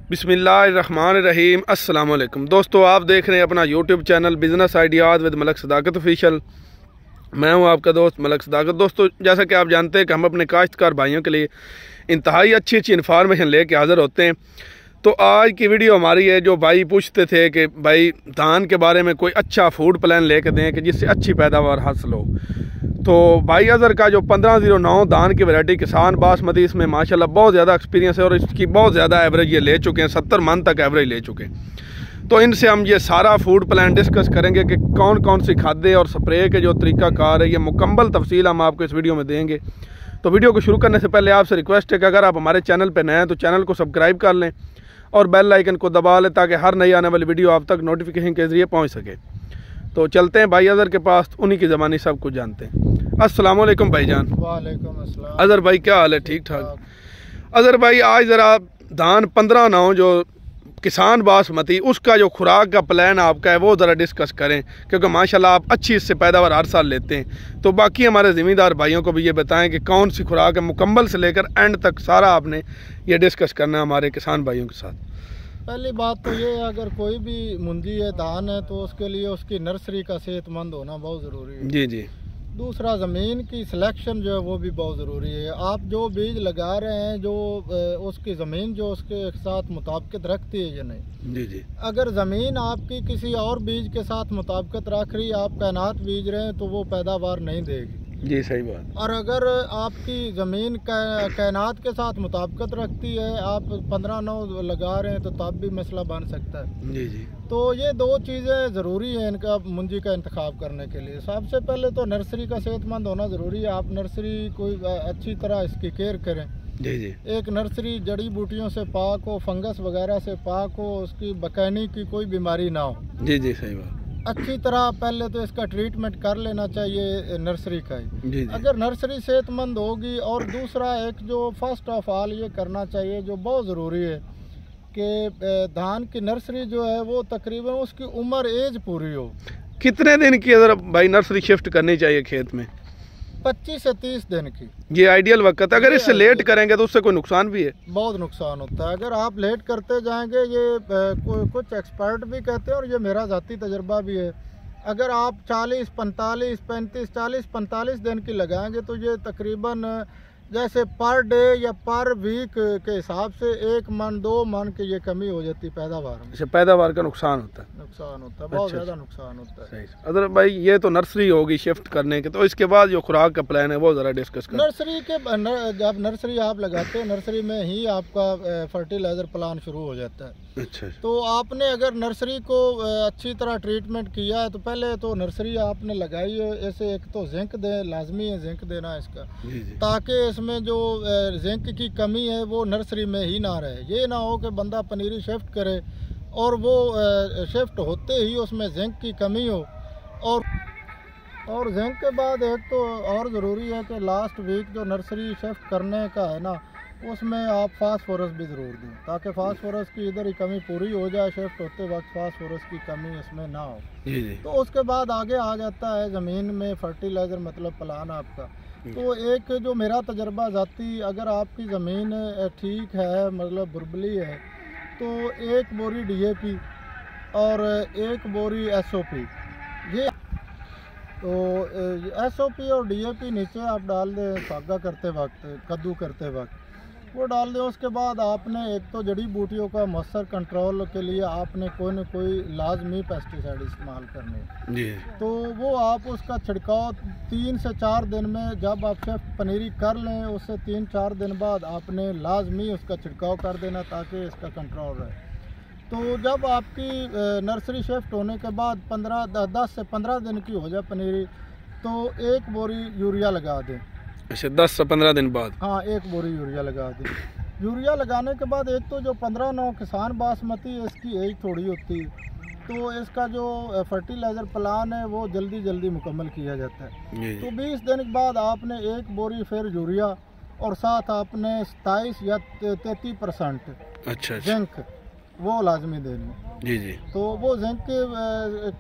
बिस्मिल्लाहिर्रहमानिर्रहीम। अस्सलाम वालेकुम दोस्तों, आप देख रहे हैं अपना YouTube channel business ideas with Malak Sadaqat official. मैं हूं आपका दोस्त मलक सदाकत। दोस्तों, जैसा कि आप जानते हैं कि हम अपने काश्तकार भाइयों के लिए इंतहाई अच्छी इन्फॉर्मेशन लेके हाज़िर होते हैं। तो आज की वीडियो हमारी है, जो भाई पूछते थे कि भाई धान के बारे में कोई अच्छा फूड प्लान लेके दें कि जिससे अच्छी पैदावार हासिल हो। तो भाई अज़हर का जो 1509 धान की वैरायटी किसान बासमती, इसमें माशाल्लाह बहुत ज़्यादा एक्सपीरियंस है और इसकी बहुत ज़्यादा एवरेज ये ले चुके हैं, 70 मन तक एवरेज ले चुके हैं। तो इनसे हम ये सारा फूड प्लान डिस्कस करेंगे कि कौन कौन सी खादें और स्प्रे के जो तरीक़ाकार है, ये मुकम्मल तफसील हम आपको इस वीडियो में देंगे। तो वीडियो को शुरू करने से पहले आपसे रिक्वेस्ट है कि अगर आप हमारे चैनल पर नए हैं तो चैनल को सब्सक्राइब कर लें और बेल आइकन को दबा लें ताकि हर नई आने वाली वीडियो आप तक नोटिफिकेशन के ज़रिए पहुँच सके। तो चलते हैं भाई अज़हर के पास, उन्हीं की ज़बानी सब कुछ जानते हैं। अस्सलाम वालेकुम भाईजान। वालेकुम अस्सलाम। अज़हर भाई क्या हाल है? ठीक ठाक। अज़हर भाई आज ज़रा धान 1509 जो किसान बासमती, उसका जो खुराक का प्लान आपका है वो ज़रा डिस्कस करें, क्योंकि माशाल्लाह आप अच्छी इससे पैदावार हर साल लेते हैं। तो बाकी हमारे ज़िम्मेदार भाइयों को भी ये बताएं कि कौन सी खुराक है, मुकम्मल से लेकर एंड तक सारा आपने ये डिस्कस करना है हमारे किसान भाइयों के साथ। पहली बात तो ये, अगर कोई भी मुंजी है, धान है, तो उसके लिए उसकी नर्सरी का सेहतमंद होना बहुत ज़रूरी है। जी जी। दूसरा, ज़मीन की सिलेक्शन जो है वो भी बहुत ज़रूरी है। आप जो बीज लगा रहे हैं, जो उसकी ज़मीन जो उसके साथ मुताबिकत रखती है या नहीं। जी जी। अगर ज़मीन आपकी किसी और बीज के साथ मुताबिकत रख रही, आप कैनात बीज रहे हैं, तो वो पैदावार नहीं देगी। जी सही बात। और अगर आपकी ज़मीन कैनात के साथ मुताबिकत रखती है, आप 1509 लगा रहे हैं, तो तब भी मसला बन सकता है। जी जी। तो ये दो चीज़ें ज़रूरी हैं इनका मुंजी का इंतखाब करने के लिए। सबसे पहले तो नर्सरी का सेहतमंद होना ज़रूरी है। आप नर्सरी कोई अच्छी तरह इसकी केयर करें। जी जी। एक नर्सरी जड़ी बूटियों से पाक हो, फंगस वगैरह से पाक हो, उसकी बकैनी की कोई बीमारी ना हो। जी जी सही बात। अच्छी तरह पहले तो इसका ट्रीटमेंट कर लेना चाहिए नर्सरी का ही। जी। अगर नर्सरी सेहतमंद होगी। और दूसरा, एक जो फर्स्ट ऑफ ऑल ये करना चाहिए, जो बहुत ज़रूरी है, कि धान की नर्सरी जो है वो तकरीबन उसकी उम्र एज पूरी हो। कितने दिन की अगर भाई नर्सरी शिफ्ट करनी चाहिए खेत में? 25 से 30 दिन की ये आइडियल वक्त है। अगर इससे लेट करेंगे तो उससे कोई नुकसान भी है? बहुत नुकसान होता है। अगर आप लेट करते जाएंगे, ये कुछ एक्सपर्ट भी कहते हैं और ये मेरा ज़ाती तजर्बा भी है, अगर आप 40, 45, 35, 40, 45 दिन की लगाएंगे तो ये तकरीबन जैसे पर डे या पर वीक के हिसाब से 1 मन 2 मन की ये कमी हो जाती है पैदावार में। अच्छा, पैदावार का नुकसान होता है? नुकसान होता है, बहुत ज़्यादा नुकसान होता है। अदर भाई ये तो नर्सरी होगी शिफ्ट करने के, तो इसके बाद जो खुराक का प्लान है वो ज़रा डिस्कस करें। नर्सरी के जब नर्सरी आप लगाते हैं, नर्सरी में ही आपका फर्टिलाइज़र प्लान शुरू हो जाता है। अच्छा। तो आपने अगर नर्सरी को अच्छी तरह ट्रीटमेंट किया है, तो पहले तो नर्सरी आपने लगाई है, ऐसे एक तो जिंक दे, लाजमी है जिंक देना इसका, ताकि इसमें जो जिंक की कमी है वो नर्सरी में ही ना रहे। ये ना हो कि बंदा पनीरी शिफ्ट करे और वो शिफ्ट होते ही उसमें जिंक की कमी हो। और जिंक के बाद एक तो और ज़रूरी है कि लास्ट वीक जो नर्सरी शिफ्ट करने का है ना, उसमें आप फास्फोरस भी ज़रूर दें, ताकि फास्फोरस की इधर ही कमी पूरी हो जाए, शिफ्ट होते वक्त फास्फोरस की कमी इसमें ना हो। जी जी। तो उसके बाद आगे आ जाता है ज़मीन में फर्टिलाइज़र, मतलब प्लान आपका। तो एक जो मेरा तजर्बा ज़ाती, अगर आपकी ज़मीन ठीक है, मतलब बुरबली है, तो 1 बोरी DAP और 1 बोरी SOP, ये तो SOP और DAP नीचे आप डाल दें सागा करते वक्त, कद्दू करते वक्त वो डाल दें। उसके बाद आपने एक तो जड़ी बूटियों का मच्छर कंट्रोल के लिए आपने कोई न कोई लाजमी पेस्टिसाइड इस्तेमाल करने जी। तो वो आप उसका छिड़काव 3 से 4 दिन में, जब आप शिफ्ट पनीरी कर लें उससे 3-4 दिन बाद आपने लाजमी उसका छिड़काव कर देना, ताकि इसका कंट्रोल रहे। तो जब आपकी नर्सरी शिफ्ट होने के बाद 10 से 15 दिन की हो जाए पनीरी, तो 1 बोरी यूरिया लगा दें। अच्छा, 10 से 15 दिन बाद? हाँ, 1 बोरी यूरिया लगा दें। यूरिया लगाने के बाद एक तो जो 1509 किसान बासमती है, इसकी एज थोड़ी होती है, तो इसका जो फर्टिलाइज़र प्लान है वो जल्दी मुकम्मल किया जाता है। तो 20 दिन के बाद आपने 1 बोरी फिर यूरिया और साथ आपने 27 या 33% अच्छा जिंक वो लाजमी देनी। जी जी। तो वो जिंक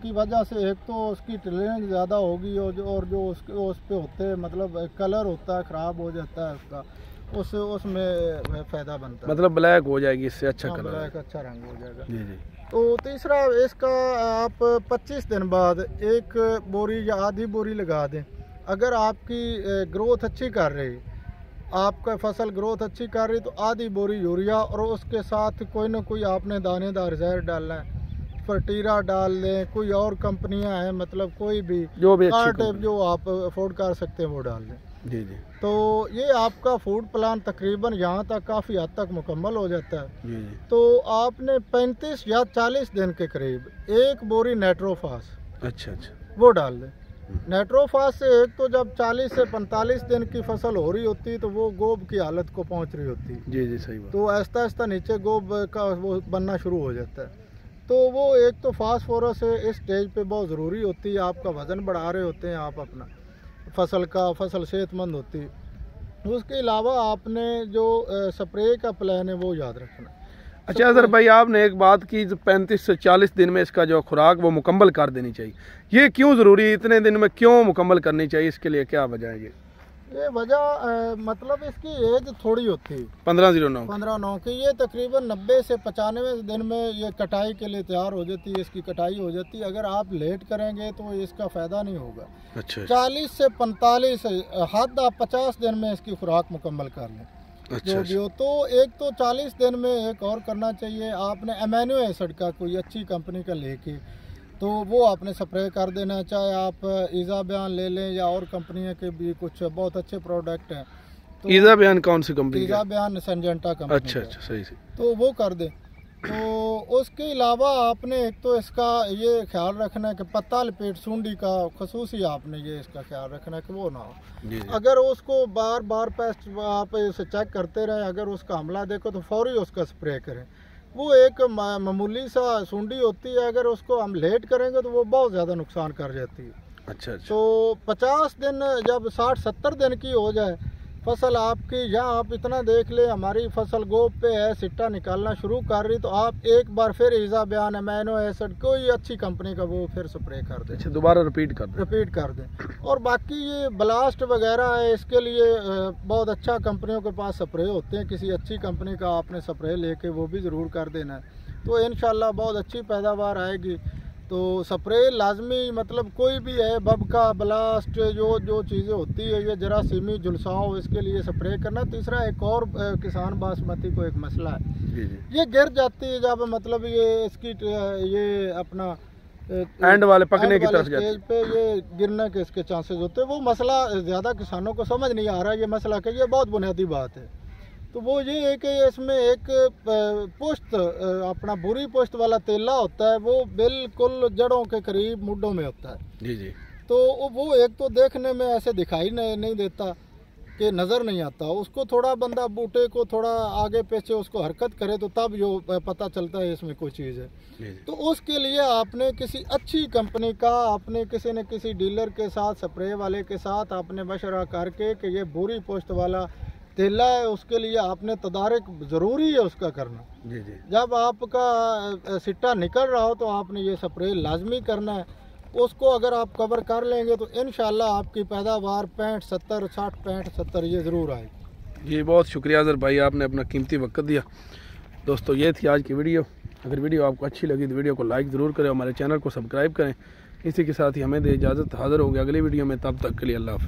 की वजह से एक तो उसकी टिलरेंस ज़्यादा होगी और जो उसके उस पे होते, मतलब कलर होता है, ख़राब हो जाता है उसका, उसमें फ़ायदा बनता है। मतलब ब्लैक हो जाएगी इससे, अच्छा कलर, ब्लैक अच्छा रंग हो जाएगा। जी जी। तो तीसरा, इसका आप 25 दिन बाद एक बोरी या आधी बोरी लगा दें। अगर आपकी ग्रोथ अच्छी कर रही, आपका फसल ग्रोथ अच्छी कर रही, तो आधी बोरी यूरिया और उसके साथ कोई ना कोई आपने दानेदार जहर डालना है, फर्टीरा डाल दें, कोई और कंपनियां हैं, मतलब कोई भी जो भी जो आप अफोर्ड कर सकते हैं वो डाल दें। जी जी। तो ये आपका फूड प्लान तकरीबन यहाँ तक काफ़ी हद तक मुकम्मल हो जाता है। जी जी। तो आपने 35 या 40 दिन के करीब एक बोरी नाइट्रोफास, अच्छा अच्छा, वो डाल दें। नाइट्रोफास से एक तो जब 40 से 45 दिन की फसल हो रही होती है तो वो गोब की हालत को पहुँच रही होती है। जी जी, सही बात। तो आहिस्ता आहिस्ता नीचे गोब का वो बनना शुरू हो जाता है। तो वो एक तो फास्फोरस इस स्टेज पे बहुत ज़रूरी होती है। आपका वज़न बढ़ा रहे होते हैं आप अपना, फसल सेहतमंद होती है। उसके अलावा आपने जो स्प्रे का प्लान है वो याद रखना। अच्छा सर भाई, आपने एक बात की, 35 से 40 दिन में इसका जो खुराक वो मुकम्मल कर देनी चाहिए, ये क्यों ज़रूरी है? इतने दिन में क्यों मुकम्मल करनी चाहिए? इसके लिए क्या वजह है? ये वजह मतलब इसकी एज थोड़ी होती है 1509 की। ये तकरीबन 90 से 95 दिन में ये कटाई के लिए तैयार हो जाती है, इसकी कटाई हो जाती है। अगर आप लेट करेंगे तो इसका फ़ायदा नहीं होगा। अच्छा। 40 से 45 हद आप 50 दिन में इसकी खुराक मुकम्मल कर लें। अच्छा। जो तो एक तो 40 दिन में एक और करना चाहिए आपने, अमीनो एसिड का कोई अच्छी कंपनी का लेके तो वो आपने स्प्रे कर देना। चाहे आप ईज़ा बयान ले लें या और कंपनियों के भी कुछ बहुत अच्छे प्रोडक्ट हैं। तो ईज़ा बयान कौन सी कंपनी? ईज़ा बयान सिंजेंटा कंपनी। अच्छा अच्छा, सही सही। तो वो कर दें। तो उसके अलावा आपने एक तो इसका ये ख्याल रखना है कि पत्ता लपेट सूंडी का खसूसी आपने ये इसका ख्याल रखना है कि वो ना हो। अगर उसको बार बार पेस्ट आप इसे चेक करते रहें, अगर उसका हमला देखो तो फौरी उसका स्प्रे करें। वो एक मामूली सा सूंडी होती है, अगर उसको हम लेट करेंगे तो वो बहुत ज़्यादा नुकसान कर जाती है। अच्छा अच्छा। तो 50 दिन जब 60-70 दिन की हो जाए फसल आपकी, यहाँ आप इतना देख ले हमारी फसल गोब पे है, सिट्टा निकालना शुरू कर रही, तो आप एक बार फिर ईज़ा बयान, अमीनो एसिड कोई अच्छी कंपनी का वो फिर स्प्रे कर दें। अच्छा, दोबारा रिपीट कर दें। और बाकी ये ब्लास्ट वगैरह है, इसके लिए बहुत अच्छा कंपनियों के पास स्प्रे होते हैं। किसी अच्छी कंपनी का आपने स्प्रे लेके वो भी ज़रूर कर देना है, तो इंशाल्लाह बहुत अच्छी पैदावार आएगी। तो स्प्रे लाजमी, मतलब कोई भी है, बबका, ब्लास्ट, जो चीज़ें होती है, ये जरासीमी, जुलसाओ, इसके लिए स्प्रे करना। तीसरा एक और किसान बासमती को एक मसला है, ये गिर जाती है जब मतलब ये इसकी ये अपना एंड वाले पकने की तरफ स्टेज पे ये गिरने के इसके चांसेस होते हैं। वो मसला ज़्यादा किसानों को समझ नहीं आ रहा ये मसला, कि ये बहुत बुनियादी बात है। तो वो ये है कि इसमें एक पुष्ट अपना बुरी पुष्ट वाला तेला होता है, वो बिल्कुल जड़ों के करीब मुड्ढों में होता है। जी जी। तो वो एक तो देखने में ऐसे दिखाई नहीं देता कि नज़र नहीं आता, उसको थोड़ा बंदा बूटे को थोड़ा आगे पीछे उसको हरकत करे तो तब जो पता चलता है इसमें कोई चीज़ है। तो उसके लिए आपने किसी अच्छी कंपनी का, आपने किसी न किसी डीलर के साथ, स्प्रे वाले के साथ आपने मशवरा करके कि ये बुरी पोस्ट वाला तेला है, उसके लिए आपने तदारक ज़रूरी है उसका करना। जी जी। जब आपका सिट्टा निकल रहा हो तो आपने ये स्प्रे लाजमी करना है। उसको अगर आप कवर कर लेंगे तो इंशाल्लाह आपकी पैदावार 65-70, 60-65-70 ये ज़रूर आएगी। जी, बहुत शुक्रिया अज़हर भाई, आपने अपना कीमती वक्त दिया। दोस्तों, ये थी आज की वीडियो। अगर वीडियो आपको अच्छी लगी तो वीडियो को लाइक ज़रूर करें, हमारे चैनल को सब्सक्राइब करें। इसी के साथ ही हमें दे इजाज़त, हाज़िर होंगे अगली वीडियो में। तब तक के लिए अल्लाह हाफ़िज़।